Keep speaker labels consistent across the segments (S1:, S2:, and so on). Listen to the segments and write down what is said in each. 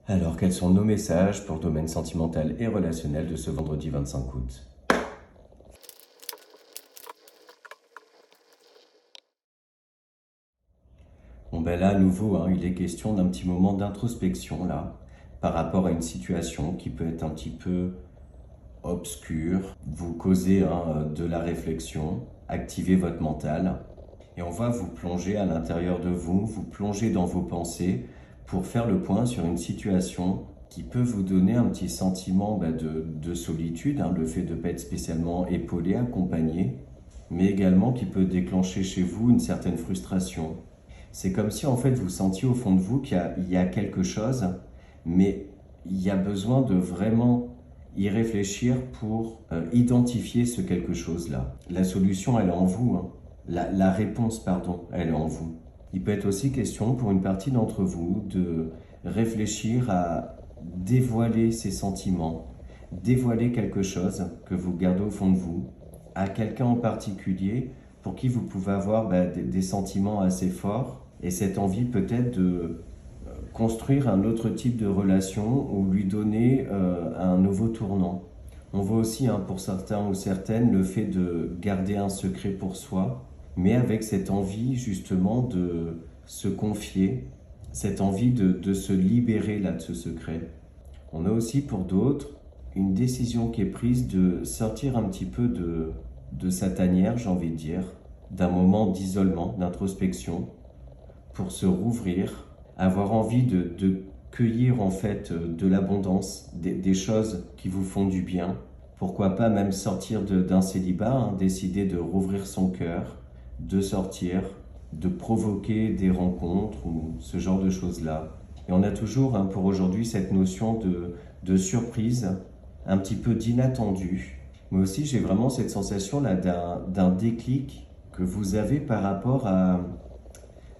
S1: Alors, quels sont nos messages pour le domaine sentimental et relationnel de ce vendredi 25 août? Bon ben là, à nouveau, il est question d'un petit moment d'introspection là, par rapport à une situation qui peut être un petit peu obscure, vous causer de la réflexion, activer votre mental, et on va vous plonger à l'intérieur de vous, vous plonger dans vos pensées pour faire le point sur une situation qui peut vous donner un petit sentiment de solitude, le fait de ne pas être spécialement épaulé, accompagné, mais également qui peut déclencher chez vous une certaine frustration. C'est comme si en fait vous sentiez au fond de vous qu'il y a quelque chose, mais il y a besoin de vraiment y réfléchir pour identifier ce quelque chose-là. La solution, elle est en vous. La réponse, pardon, elle est en vous. Il peut être aussi question pour une partie d'entre vous de réfléchir à dévoiler ses sentiments, dévoiler quelque chose que vous gardez au fond de vous, à quelqu'un en particulier pour qui vous pouvez avoir des sentiments assez forts et cette envie peut-être de construire un autre type de relation ou lui donner un nouveau tournant. On voit aussi pour certains ou certaines le fait de garder un secret pour soi, mais avec cette envie justement de se confier, cette envie de se libérer là de ce secret. On a aussi pour d'autres une décision qui est prise de sortir un petit peu de sa tanière, j'ai envie de dire, d'un moment d'isolement, d'introspection, pour se rouvrir, avoir envie de cueillir en fait de l'abondance, des choses qui vous font du bien. Pourquoi pas même sortir d'un célibat, décider de rouvrir son cœur, de sortir, de provoquer des rencontres ou ce genre de choses-là. Et on a toujours pour aujourd'hui cette notion de surprise, un petit peu d'inattendu. Mais aussi j'ai vraiment cette sensation là d'un déclic que vous avez par rapport à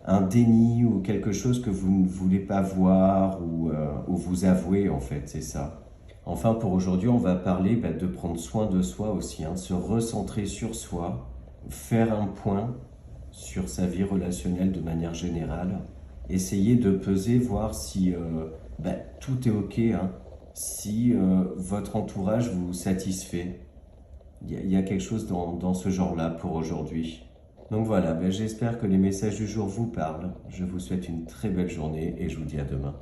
S1: un déni ou quelque chose que vous ne voulez pas voir ou vous avouer en fait, c'est ça. Enfin pour aujourd'hui on va parler de prendre soin de soi aussi, se recentrer sur soi, faire un point sur sa vie relationnelle de manière générale, essayer de peser, voir si tout est ok, si votre entourage vous satisfait. Il y a quelque chose dans ce genre-là pour aujourd'hui. Donc voilà, j'espère que les messages du jour vous parlent. Je vous souhaite une très belle journée et je vous dis à demain.